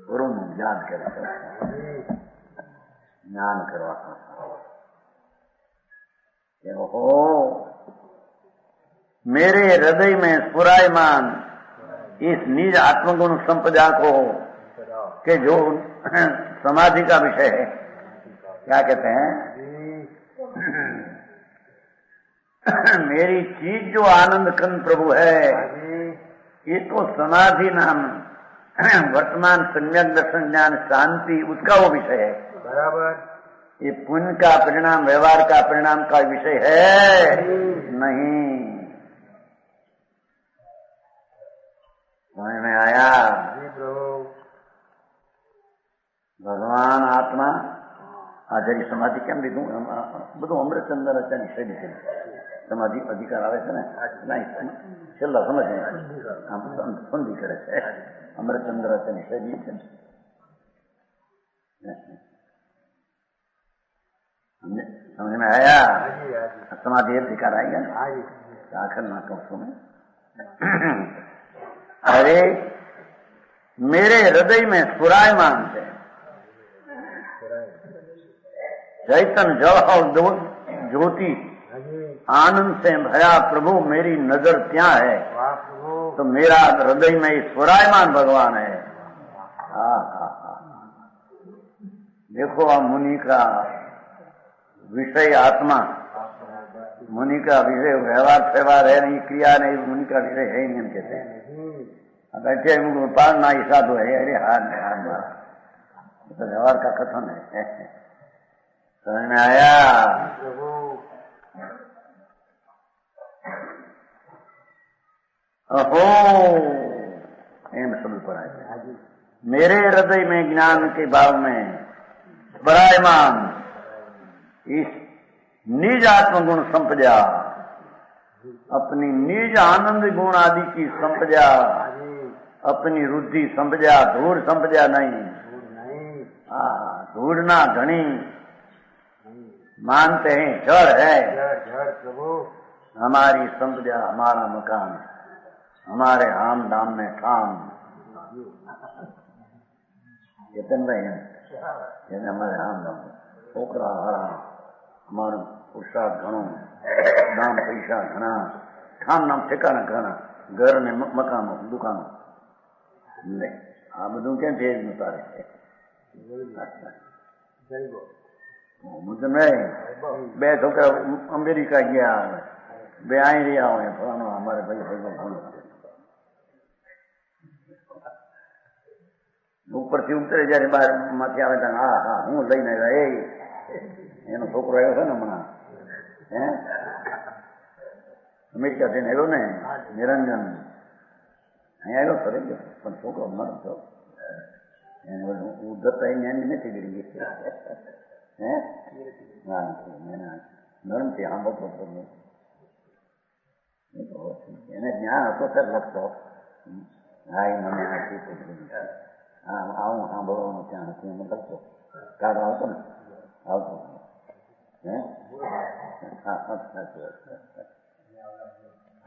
गुरु याद करे, ज्ञान करवाता हो। मेरे हृदय में स्फुरायमान इस निज आत्मगुण संपदा को के जो समाधि का विषय है, क्या कहते हैं? मेरी चीज जो आनंद कंद प्रभु है, ये तो समाधि नाम वर्तमान सम्यक दर्शन ज्ञान शांति, उसका वो विषय है। बराबर। ये पुण्य का परिणाम, व्यवहार का परिणाम का विषय है नहीं। समझ में आया? भगवान आत्मा आचार्य समाधि કેમ લીધું? બધું અમૃતચંદ્ર આચાર્ય શૈલી છે। સમાધિ અધિકાર આવે છે ને, નહીં છેલ્લા સમજ આમ સંધિ કરે છે। અમૃતચંદ્ર આચાર્ય શૈલી છે ને, समझ में आया? समाधि अधिकार आएगा ना, आखिर ना कहूँ मैं। अरे मेरे हृदय में स्फुरायमान थे चैतन्य जल और ज्योति आनंद से भया प्रभु, मेरी नजर क्या है? तो मेरा हृदय में स्फुरायमान भगवान है। देखो आप मुनि का विषय आत्मा, मुनि का विषय व्यवहार है नहीं, क्रिया नहीं, मुनि का विषय है ही नहीं, हम कहते हैं। अब ऐसे पाल ना ही साधु है, अरे हार मारा, तो व्यवहार का कथन है। समझ में आया? ओहो, एम समझ पर आए। मेरे हृदय में ज्ञान के भाव में बरायमान इस निज आत्मगुण संपदा, अपनी निज आनंद गुण आदि की संपदा, अपनी रुद्धि संपदा, धूड़ संपदा नहीं, धूड़ ना घनी मानते हैं, जड़ है हमारी संपदा, हमारा मकान, हमारे हाम दाम में काम चेतन रहे हैं, हमारे हाम दाम छोकरा हरा, हमारो पुरुषार्थ घणो, नाम पैसा घना, ठाम नाम ठेकाना घना, घर ने मकानो दुकानो नहीं, आ બધું કેમ છે તારે મુજબ નહીં। બે છોકરા અમેરિકા ગયા, બે અહીં રહ્યા હોય, ફલાણો અમારે ભાઈ ઘણું ઉપરથી ઉતરે જયારે બહાર માંથી આવે ત્યારે હા હા હું લઈને આવ્યા, એનો છોકરો આવ્યો છે ને હમણાં, હે અમેરિકા થઈને આવ્યો ને નિરંજન, અહીંયા આવ્યો ફરે ગયો, પણ છોકરો મર છો ઉદ્ધતા એને નથી ગઈ હે, હા નરમથી સાંભળતો એને જ્ઞાન હતો સર લખતો, હા એ મને હા આવું સાંભળવાનું ત્યાં નથી, એમ લખતો કાર્ડ આવતો ને આવતો હે, હા સાચી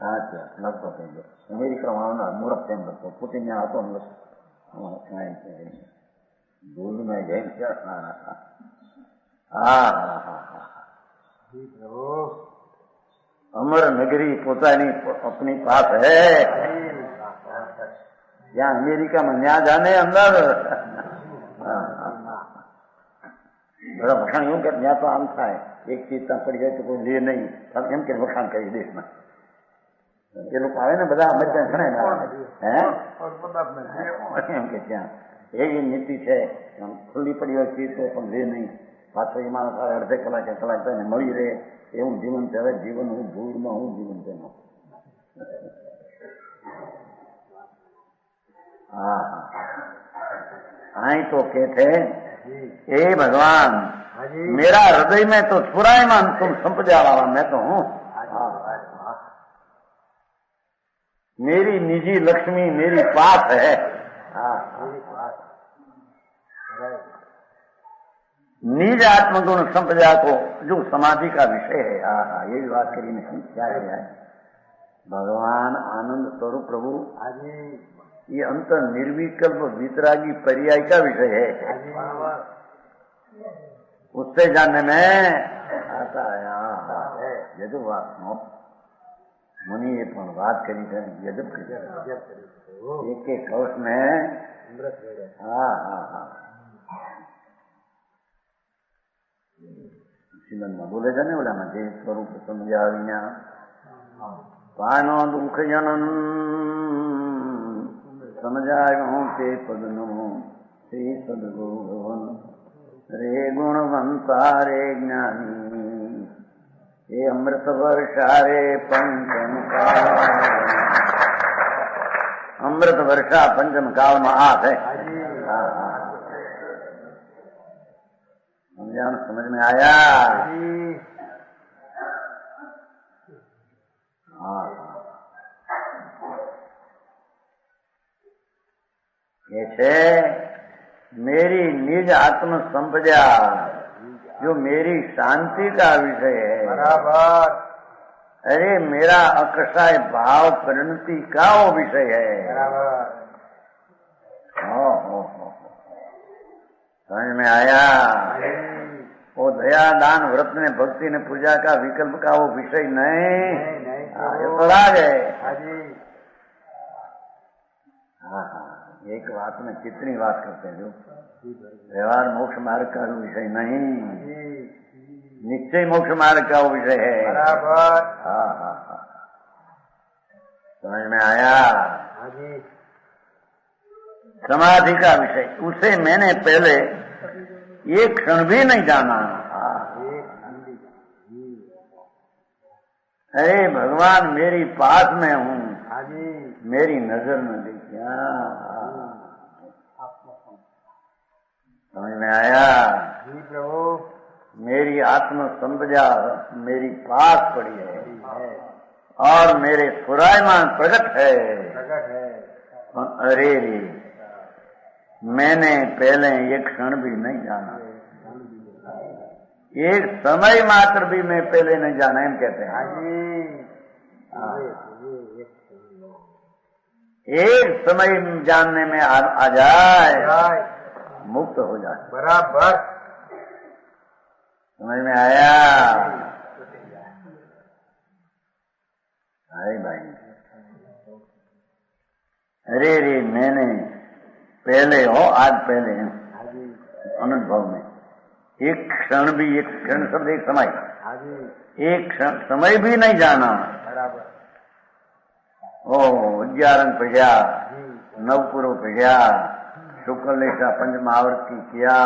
વાત લખતો થઈ ગયો, અમેરિકામાં આવનાર મૂર્ખ તેમ લખતો, પોતે ત્યાં હતો ને લખતો ભૂલ में જઈને હા અમર નગરી પોતાની अपनी पास है, ત્યાં અમેરિકામાં ત્યાં જાને અંદર બધા વખાણ એવું કે ત્યાં તો આમ થાય, એક ચીજ ત્યાં પડી જાય તો કોઈ લે નહીં, એમ કે વખાણ કરી દેશમાં એ લોકો આવે ને બધા મજા ઘણા હે એમ કે ત્યાં એવી નીતિ છે, ખુલ્લી પડી હોય ચીજ તો પણ લે નહીં, પાછો એ માણસ આવે અડધે કલાકે કલાક થઈને મળી રહે, એવું જીવન છે। હવે જીવન હું ધૂળમાં હું જીવન છે हाँ आई तो कहते हे भगवान मेरा हृदय में तो छुरायमान तुम संपदा वाला मैं तो हूँ, मेरी निजी लक्ष्मी मेरी पास है, निज आत्मगुण संपदा को जो समाधि का विषय है, हाँ ये भी बात करी नहीं, क्या किया है भगवान आनंद स्वरूप प्रभु, ये अंतर निर्विकल्प वितरागी पर्याय का विषय है, उससे जानने में आता है यदु बात मुनि ये बात करी है, यदु एक एक कवच में हाँ हाँ हाँ बोले जाने बोला मैं जे स्वरूप समझा विना पानो दुख जनन समझायो ते पद नमो श्री सदगुरु भवन रे गुणवंता रे ज्ञानी ये अमृत वर्षा रे पंचम काल, अमृत वर्षा पंचम काल में आप है, समझ में आया? हाँ कैसे मेरी निज आत्म संपदा जो मेरी शांति का विषय है, बराबर, अरे मेरा अकसाय भाव परिणति का वो विषय है, बराबर, समझ में आया? वो दया दान व्रत ने भक्ति ने पूजा का विकल्प का वो विषय नहीं, ये तो राग है। हाँ हाँ एक बात में कितनी बात करते हैं जो व्यवहार मोक्ष मार्ग का विषय नहीं, निश्चय मोक्ष मार्ग का विषय है। बराबर। हाँ हाँ हाँ, समझ में आया? हाँ जी। समाधि का विषय, उसे मैंने पहले एक क्षण भी नहीं जाना। अरे भगवान मेरी पास में हूँ, हाँ जी। मेरी नजर में देखिए। समझ में आया? जी प्रभु। मेरी आत्म संपदा मेरी पास पड़ी है और मेरे सुरायमान प्रकट है। प्रकट है। अरे रे, मैंने पहले एक क्षण भी नहीं जाना, एक समय मात्र भी मैं पहले नहीं जाना, एम कहते हैं। हाँ जी। एक समय जानने में आ जाए, मुक्त हो जाए। बराबर। समझ में आया? अरे भाई, अरे रे, मैंने पहले हो, आज पहले अनुभव में एक क्षण भी, एक क्षण शब्द एक समय, एक क्षण समय भी नहीं जाना। बराबर। ओ 11 पढ़िया, नवपुरो पढ़िया, शुक्ल लेखा पंचमहावर्ती किया,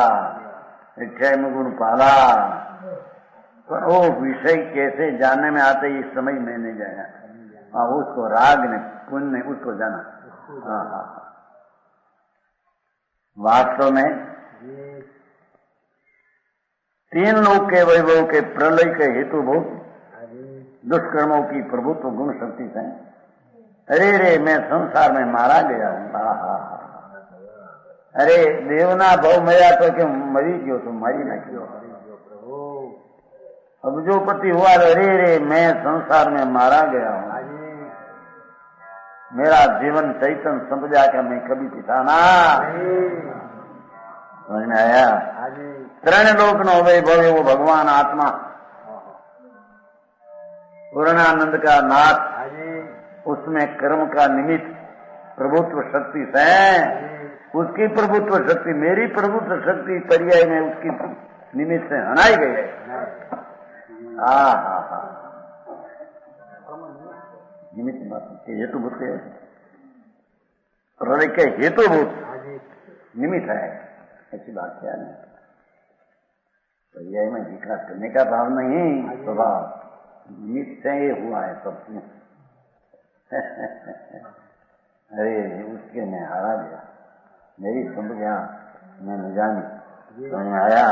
28 गुण पाला, पर वो विषय कैसे जानने में आते इस समय में नहीं जाया। हाँ, उसको राग ने पुण्य ने उसको जाना। हाँ हाँ, वास्तव में 3 लोक के वैभव के प्रलय के हेतु बहुत दुष्कर्मों की प्रभुत्व गुण शक्ति से, अरे रे मैं संसार में मारा गया हूँ। अरे देवना भव मया तो क्यों मरी गयो, तुम मरी ना क्यों। अब जो पति हुआ, अरे रे मैं संसार में मारा गया हूँ, मेरा जीवन चैतन्य संपदा का मैं कभी पिताना। समझ में आया? 3 लोक नो वैभव वो भगवान आत्मा पूर्णानंद का नाथ, उसमें कर्म का निमित्त प्रभुत्व शक्ति से, उसकी प्रभुत्व शक्ति मेरी प्रभुत्व शक्ति पर्याय में उसकी निमित्त से हनाई गई है। हाँ हाँ हाँ, निमित्त के हेतुभूत है, प्रलय के हेतुभूत निमित्त है, ऐसी बात क्या नहीं। पर्याय में विकास करने का भाव नहीं, स्वभाव निमित्त से ये हुआ है सब। अरे उसके मैं हारा गया, मेरी संपदा मैं न जानी। समझ में आया?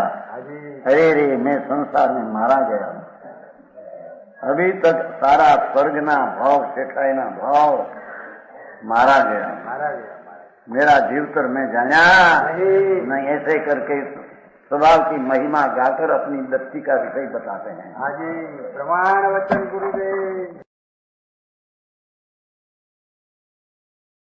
अरे रे मैं संसार में मारा गया, अभी तक सारा स्वर्ग ना भाव, शेखाई ना भाव मारा गया, मेरा जीवतर में जाया नहीं। ऐसे करके स्वभाव की महिमा गाकर अपनी दृष्टि का विषय बताते हैं। प्रमाण वचन